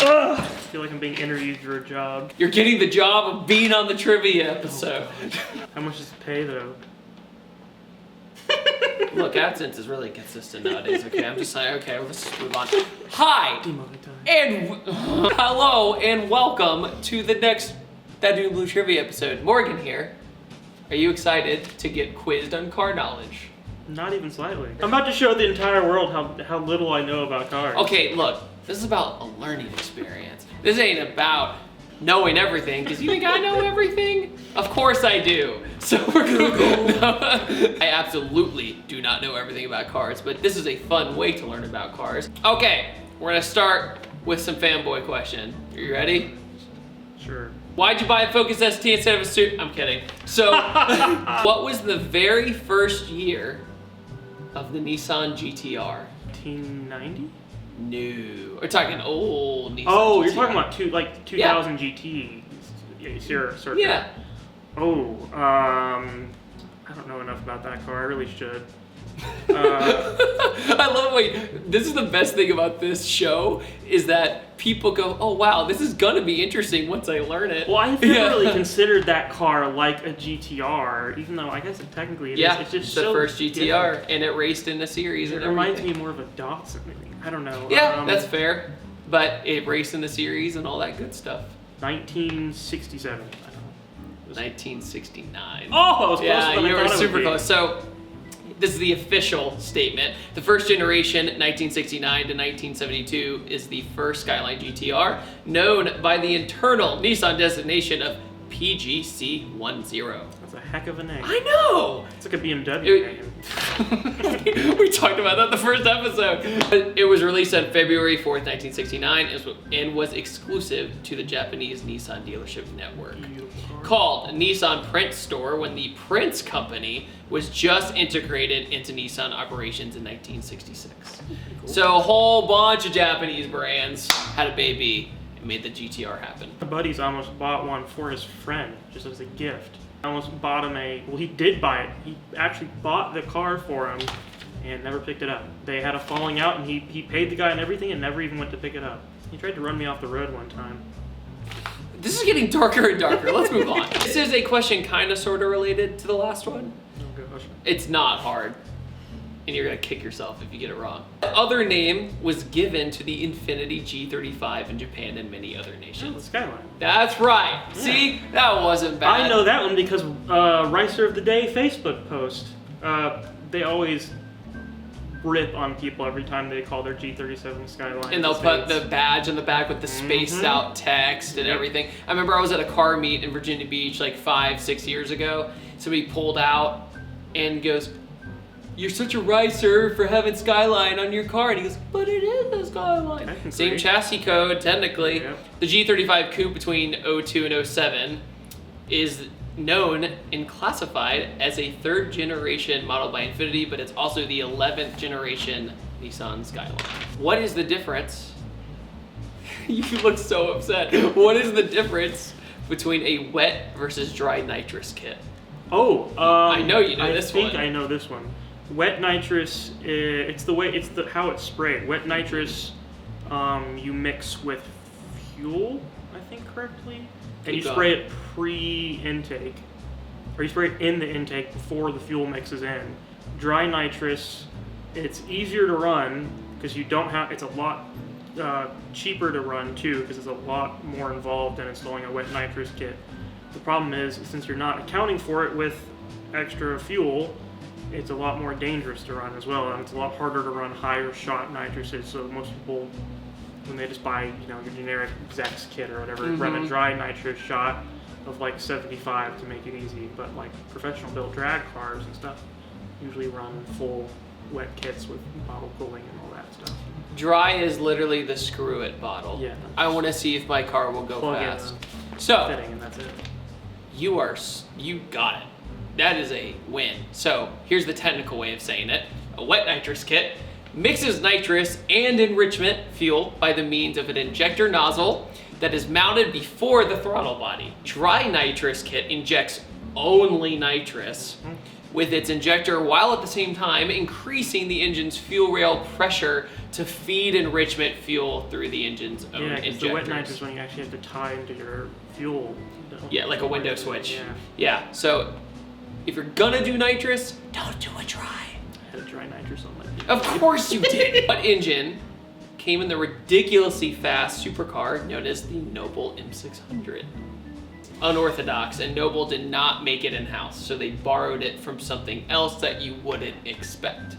Ugh. I feel like I'm being interviewed for a job. You're getting the job of being on the trivia episode. How much does it pay though? Look, AdSense is really consistent nowadays, okay? I'm just saying, okay, let's just move on. Hi! And hello and welcome to the next ThatDudeinBlue trivia episode. Morgan here. Are you excited to get quizzed on car knowledge? Not even slightly. I'm about to show the entire world how little I know about cars. Okay, look, this is about a learning experience. This ain't about knowing everything, because you think I know everything? Of course I do. So we're gonna go. I absolutely do not know everything about cars, but this is a fun way to learn about cars. Okay, we're gonna start with some fanboy question. Are you ready? Sure. Why'd you buy a Focus ST instead of a suit? I'm kidding. So, what was the very first year of the Nissan GTR? 1990? No. We're talking old Nissan Oh, GTR. you're talking about 2000 GT. Yeah, sure. Yeah. Oh, I don't know enough about that car. I really should. I love this is the best thing about this show is that people go, oh wow, this is gonna be interesting once I learn it. Well, I've never really considered that car like a GTR, even though I guess technically it is. It's just the so first GTR, different. And it raced in a series. It reminds me more of a Datsun, maybe. I don't know. Yeah, that's fair. But it raced in the series and all that good stuff. 1967. I don't know. 1969. Oh, I was close. Yeah, you were super close. So, this is the official statement. The first generation, 1969 to 1972, is the first Skyline GTR, known by the internal Nissan designation of PGC10. That's a heck of a name. I know! It's like a BMW name. We talked about that the first episode. It was released on February 4th, 1969, and was exclusive to the Japanese Nissan dealership network. Called Nissan Prince Store when the Prince Company was just integrated into Nissan operations in 1966. Cool. So a whole bunch of Japanese brands had a baby and made the GTR happen. My buddy's almost bought one for his friend, just as a gift. I almost bought him well, he did buy it. He actually bought the car for him and never picked it up. They had a falling out and he paid the guy and everything and never even went to pick it up. He tried to run me off the road one time. This is getting darker and darker. Let's move on. This is a question kind of sort of related to the last one. Oh gosh. It's not hard. And you're gonna kick yourself if you get it wrong. The other name was given to the Infiniti G35 in Japan and many other Oh, the nations. Skyline. That's right. Yeah. See, that wasn't bad. I know that one because Ricer of the Day Facebook post. They always rip on people every time they call their G37 Skyline. And they'll put the badge in the back with the spaced out text and everything. I remember I was at a car meet in Virginia Beach like 5-6 years ago. Somebody pulled out and goes, "You're such a ricer for having Skyline on your car." And he goes, "But it is a Skyline." Same chassis code, technically. Yep. The G35 Coupe between 02 and 07 is known and classified as a third generation model by Infiniti, but it's also the 11th generation Nissan Skyline. What is the difference? You look so upset. What is the difference between a wet versus dry nitrous kit? Oh, I know you know this one. I think I know this one. Wet nitrous, how it's sprayed. Wet nitrous, you mix with fuel, I think correctly, and you spray it pre-intake, or you spray it in the intake before the fuel mixes in. Dry nitrous, it's easier to run because you don't have. It's a lot cheaper to run too because it's a lot more involved than installing a wet nitrous kit. The problem is, since you're not accounting for it with extra fuel, it's a lot more dangerous to run as well, and it's a lot harder to run higher shot nitruses. So most people, when they just buy, your generic Zex kit or whatever, run a dry nitrous shot of like 75 to make it easy. But like professional built drag cars and stuff usually run full wet kits with bottle cooling and all that stuff. Dry is literally the screw it bottle. Yeah. I want to see if my car will go Plug fast. in So, fitting and that's it. you got it. That is a win. So here's the technical way of saying it. A wet nitrous kit mixes nitrous and enrichment fuel by the means of an injector nozzle that is mounted before the throttle body. Dry nitrous kit injects only nitrous with its injector, while at the same time increasing the engine's fuel rail pressure to feed enrichment fuel through the engine's own Yeah, because injectors. the wet nitrous one you actually have to tie into your fuel. Yeah, like a window switch. Yeah. Yeah, so if you're gonna do nitrous, don't do a dry. I had a dry nitrous on my Of course you did. What engine came in the ridiculously fast supercar known as the Noble M600? Unorthodox, and Noble did not make it in-house, so they borrowed it from something else that you wouldn't expect.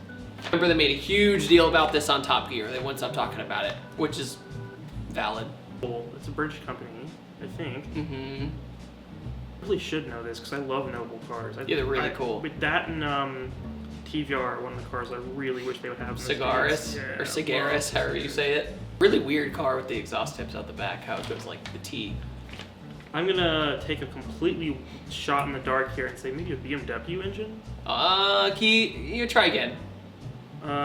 Remember, they made a huge deal about this on Top Gear. They wouldn't stop talking about it, which is valid. It's a British company, I think. Mm-hmm. I really should know this because I love Noble cars. Yeah, they're really cool. With that and TVR, one of the cars I really wish they would have. Cigaris, yeah, or Cigaris, however you say it. Really weird car with the exhaust tips out the back, how it goes like the T. I'm gonna take a completely shot in the dark here and say maybe a BMW engine. You try again.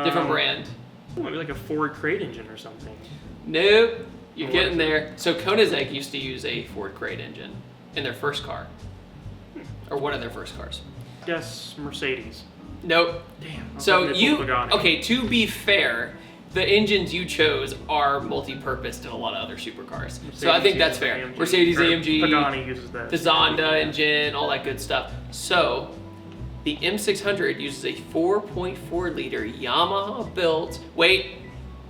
Different brand. Maybe like a Ford Crate engine or something. Nope, you're Or getting what is there. So Koenigsegg used to use a Ford Crate engine in their first car, or one of their first cars. Yes, Mercedes. Nope. Damn. So okay, to be fair, the engines you chose are multi-purpose in a lot of other supercars. So I think that's fair. AMG. Mercedes AMG, Pagani uses that. the Zonda engine, all that good stuff. So the M600 uses a 4.4 liter Yamaha built,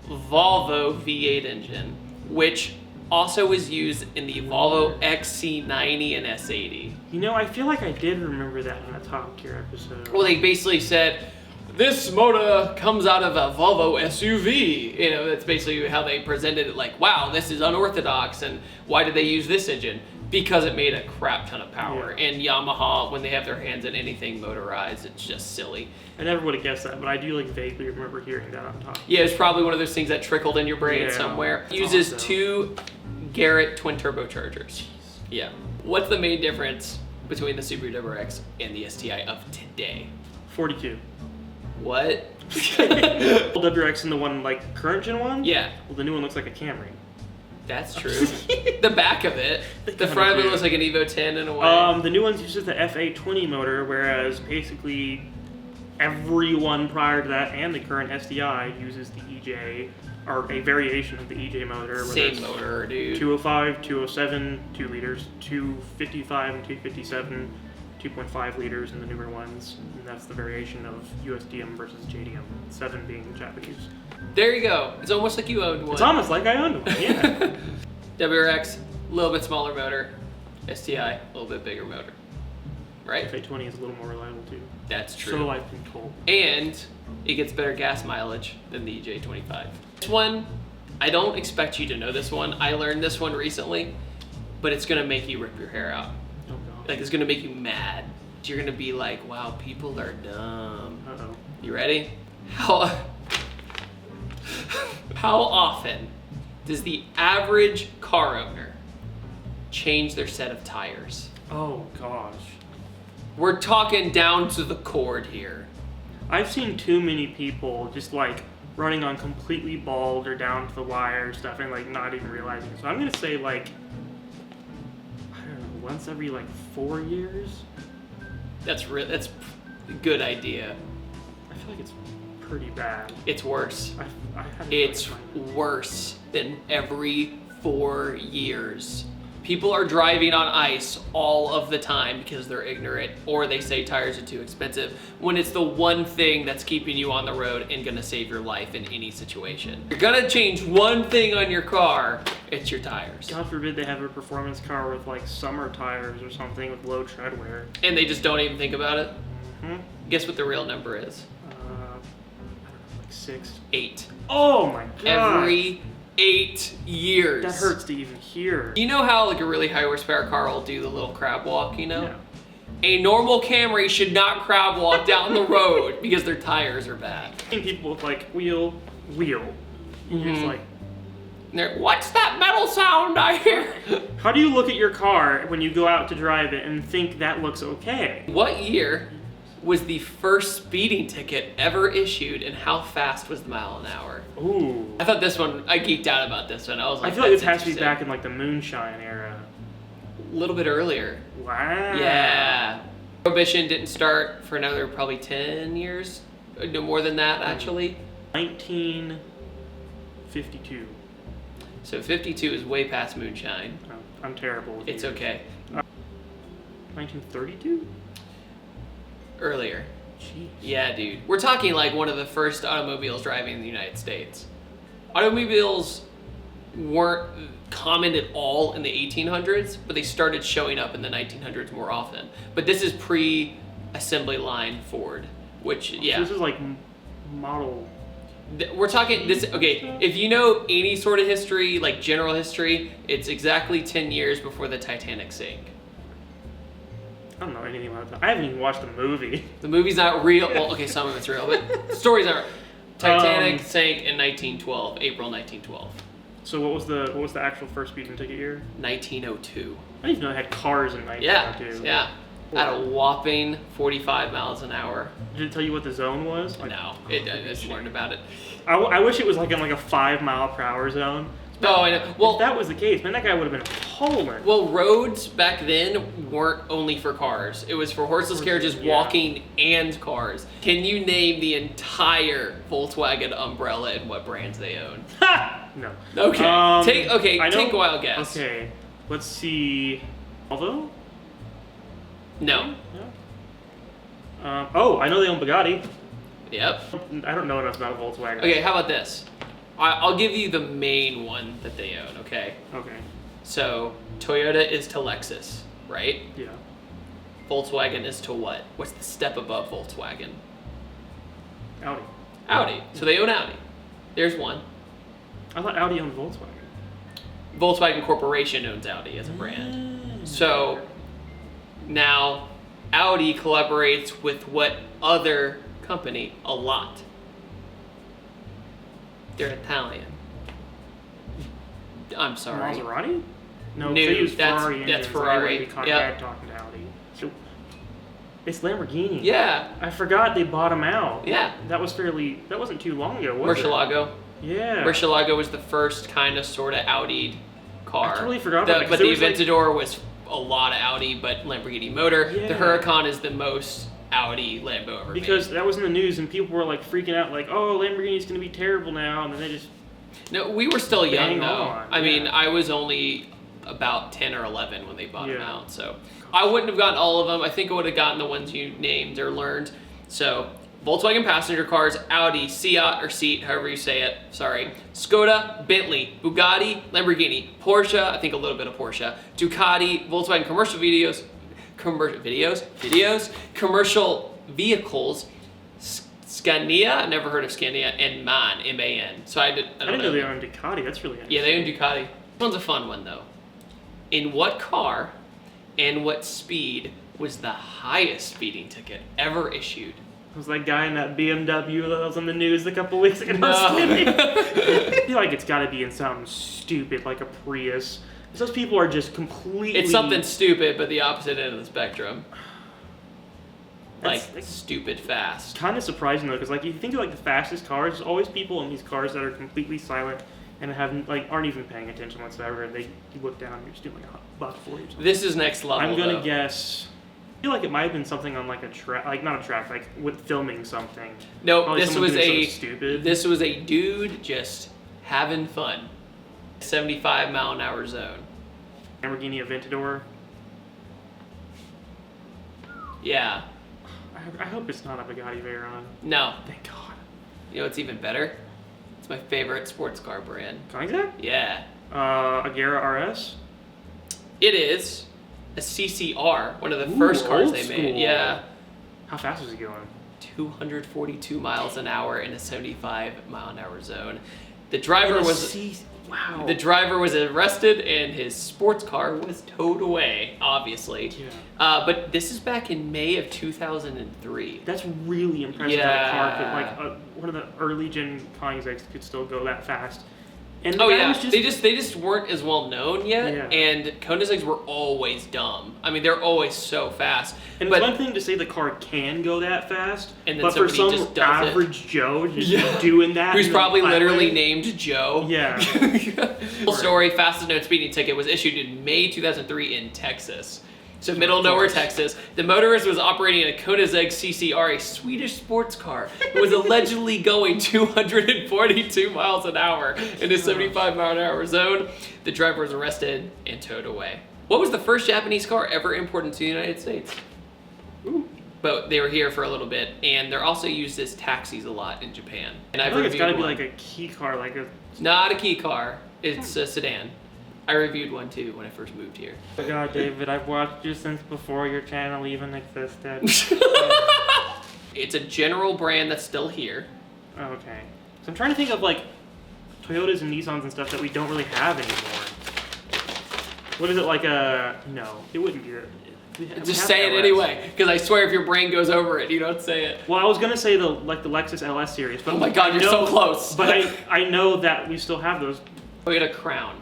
Volvo V8 engine, which also was used in the Volvo XC90 and S80. You know, I feel like I did remember that in a Top Gear episode. Well, they basically said, this motor comes out of a Volvo SUV. You know, that's basically how they presented it. Like, wow, this is unorthodox, and why did they use this engine? Because it made a crap ton of power. Yeah. And Yamaha, when they have their hands in anything motorized, it's just silly. I never would have guessed that, but I do like vaguely remember hearing that on Top. Yeah, it's probably one of those things that trickled in your brain Yeah, somewhere. that's Uses awesome. 2 Garrett twin turbochargers. Yeah. What's the main difference between the Subaru WRX and the STI of today? 42. What? The WRX and the one like current gen one? Yeah, Well, the new one looks like a Camry. that's true. The back of it, the kinda front of it do. looks like an Evo 10 in a way. The new ones uses the FA20 motor, whereas basically everyone prior to that and the current STI uses the EJ, or a variation of the EJ motor. where Same there's motor, dude. 205, 207, 2 liters, 255 and 257, 2.5 liters in the newer ones. And that's the variation of USDM versus JDM, 7 being Japanese. There you go. It's almost like you owned one. It's almost like I owned one, yeah. WRX, a little bit smaller motor. STI, a little bit bigger motor. Right? FA20 is a little more reliable too. That's true. So I've been told. And it gets better gas mileage than the EJ25. This one, I don't expect you to know this one. I learned this one recently, but it's gonna make you rip your hair out. Oh god. Like, it's gonna make you mad. You're gonna be like, wow, people are dumb. Uh-oh. You ready? How often does the average car owner change their set of tires? Oh gosh. We're talking down to the cord here. I've seen too many people just like running on completely bald or down to the wire stuff and like not even realizing it. So I'm gonna say like, I don't know, once every like 4 years. That's a good idea. I feel like it's pretty bad. It's worse. I haven't It's really tried it. worse than every 4 years. People are driving on ice all of the time because they're ignorant, or they say tires are too expensive, when it's the one thing that's keeping you on the road and gonna save your life in any situation. You're gonna change one thing on your car, it's your tires. God forbid they have a performance car with like summer tires or something with low tread wear. And they just don't even think about it. Hmm? Guess what the real number is? I don't know, like 6. 8. Oh my god. Every 8 years. That hurts to even hear. You know how like a really high horsepower car will do the little crab walk, you know? Yeah. A normal Camry should not crab walk down the road because their tires are bad. I've seen people with like wheel. And you're just Mhm. like, And they're, what's that metal sound I hear? how do you look at your car when you go out to drive it and think that looks okay? What year was the first speeding ticket ever issued, and how fast was the mile an hour? Ooh. I thought this one, I geeked out about this one. I was I like, feel like this that's has to be interesting. back in like the moonshine era. A little bit earlier. Wow. Yeah. Prohibition didn't start for another probably 10 years. No more than that, actually. 1952. So 52 is way past moonshine. Oh, I'm terrible with It's years. okay. 1932? Earlier. Jeez. Yeah, dude. We're talking like one of the first automobiles driving in the United States. Automobiles weren't common at all in the 1800s, but they started showing up in the 1900s more often. But this is pre-assembly line Ford, which, yeah. So this is like model. We're talking this, okay, if you know any sort of history, like general history, it's exactly 10 years before the Titanic sank. I don't know anything about that. I haven't even watched the movie. The movie's not real. Well, okay, some of it's real, but the stories aren't. Titanic sank in 1912, April 1912. So what was the actual first speeding ticket year? 1902. I didn't even know they had cars in 1902. Yeah. At a whopping 45 miles an hour. Did it tell you what the zone was? Like, No, I just learned about it. I wish it was like in like a 5 mile per hour zone. Oh, I know. Well, if that was the case, man, that guy would have been Poland. Well, roads back then weren't only for cars. It was for horseless carriages, walking, and cars. Can you name the entire Volkswagen umbrella and what brands they own? Ha! No. Okay. Take I know- a wild guess. Okay. Let's see. Volvo? No. Oh, I know they own Bugatti. Yep. I don't know enough about Volkswagen. Okay, how about this? I'll give you the main one that they own, okay? Okay. So, Toyota is to Lexus, right? Yeah. Volkswagen is to what? What's the step above Volkswagen? Audi. Audi. So they own Audi. There's one. I thought Audi owned Volkswagen. Volkswagen Corporation owns Audi as a brand. So now Audi collaborates with what other company? A lot. They're Italian. I'm sorry. Maserati? No, No, they use that's- Ferrari that's engines. Ferrari. I wouldn't be caught Yep. bad talking to Audi. So it's Lamborghini. Yeah. I forgot they bought them out. Yeah. That wasn't too long ago, was it? Murcielago. Yeah. Murcielago was the first kind of sort of Audi car. I totally forgot about that, 'cause But there the was, like- Aventador was a lot of Audi, but Lamborghini motor. Yeah. The Huracan is the most Audi Lambo ever Because made. that was in the news and people were like freaking out, like, "Oh, Lamborghini's gonna be terrible now," and then they just. No, we were still young Hang though. on, I mean, yeah. I was only about 10 or 11 when they bought them Yeah. out, so I wouldn't have gotten all of them. I think I would have gotten the ones you named or learned. So Volkswagen passenger cars, Audi, Seat or Seat, however you say it, sorry, Skoda, Bentley, Bugatti, Lamborghini, Porsche, I think a little bit of Porsche, Ducati, Volkswagen commercial commercial vehicles, Scania, I never heard of Scania, and MAN, M-A-N. So I didn't know they owned Ducati. That's really interesting. Yeah, they own Ducati. This one's a fun one though. In what car and what speed was the highest speeding ticket ever issued? It was that guy in that BMW that was on the news a couple weeks ago. No. I was kidding. I feel like it's got to be in something stupid like a Prius. 'Cause those people are just completely. It's something stupid, but the opposite end of the spectrum. Like That's stupid fast. kind of surprising though, because like you think of like the fastest cars, there's always people in these cars that are completely silent and aren't even paying attention whatsoever. And you look down and you're just doing like $140 or something. This is next level. I'm gonna though. guess. I feel like it might have been something on like a track, like not a track, like with filming something. Nope, Probably this someone was doing a something stupid. This was a dude just having fun. 75 mile an hour zone. Lamborghini Aventador. Yeah. I hope it's not a Bugatti Veyron. No. Thank God. You know what's even better? It's my favorite sports car brand. Koenigsegg? Yeah. Agera RS. It is a CCR, one of the first cars old they school. made. Yeah. How fast was he going? 242 miles an hour in a 75 mile an hour zone. The driver was Wow. the driver was arrested and his sports car was towed away, obviously. Yeah. But this is back in May of 2003. That's really impressive. Yeah. That a car could, one of the early gen Koenigsegg's could still go that fast. And the Oh guy yeah, was just, they just weren't as well known yet, Yeah. and Koenigsegg's were always dumb. I mean, they're always so fast. And but it's one thing to say the car can go that fast, And then but for somebody some just does it. average Joe just Yeah. doing that, who's in the probably literally highway- named Joe. Yeah. Full story, fastest known speeding ticket was issued in May 2003 in Texas. So middle nowhere, Texas. The motorist was operating a Koenigsegg CCR, a Swedish sports car. It was allegedly going 242 miles an hour in a 75-mile-an-hour zone. The driver was arrested and towed away. What was the first Japanese car ever imported to the United States? Ooh. But they were here for a little bit, and they're also used as taxis a lot in Japan. And I think it's got to be like a key car, like a... Not a key car. It's a sedan. I reviewed one too when I first moved here. Oh God, David, I've watched you since before your channel even existed. It's a general brand that's still here. Oh, okay. So I'm trying to think of like Toyotas and Nissans and stuff that we don't really have anymore. What is it like a... No, it wouldn't be that. Just say it anyway, because I swear if your brain goes over it, you don't say it. Well, I was gonna say the Lexus LS series, but oh my God, you're so close. But I know that we still have those. Toyota Crown.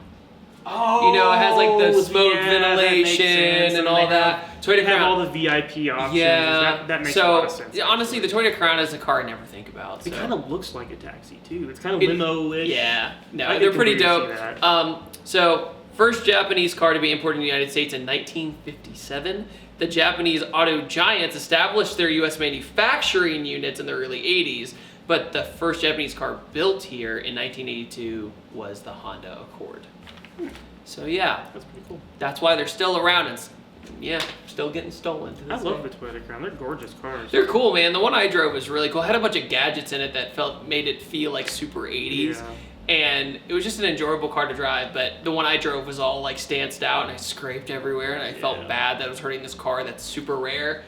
Oh, you know, it has like the smoke ventilation and all that. Toyota have all the VIP options. Yeah, that makes a lot of sense. Honestly, the Toyota Crown is a car I never think about. It kind of looks like a taxi too. It's kind of limo-ish. Yeah, no, they're pretty dope. So first Japanese car to be imported in the United States in 1957. The Japanese auto giants established their U.S. manufacturing units in the early 80s, but the first Japanese car built here in 1982 was the Honda Accord. So yeah, that's pretty cool. That's why they're still around and yeah, still getting stolen. I love the Toyota Crown. They're gorgeous cars. They're cool, man. The one I drove was really cool. It had a bunch of gadgets in it that made it feel like super 80s. Yeah. And it was just an enjoyable car to drive, but the one I drove was all like stanced out and I scraped everywhere and I felt bad that I was hurting this car that's super rare.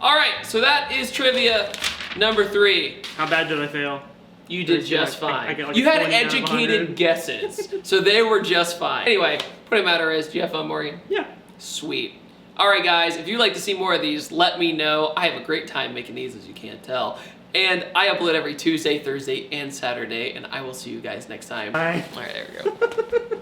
All right, so that is trivia number 3. How bad did I fail? You did just fine. Like you had educated guesses, so they were just fine. Anyway, point of the matter is, do you have fun, Morgan? Yeah. Sweet. All right, guys, if you'd like to see more of these, let me know. I have a great time making these, as you can't tell. And I upload every Tuesday, Thursday, and Saturday, and I will see you guys next time. Bye. All right, there we go.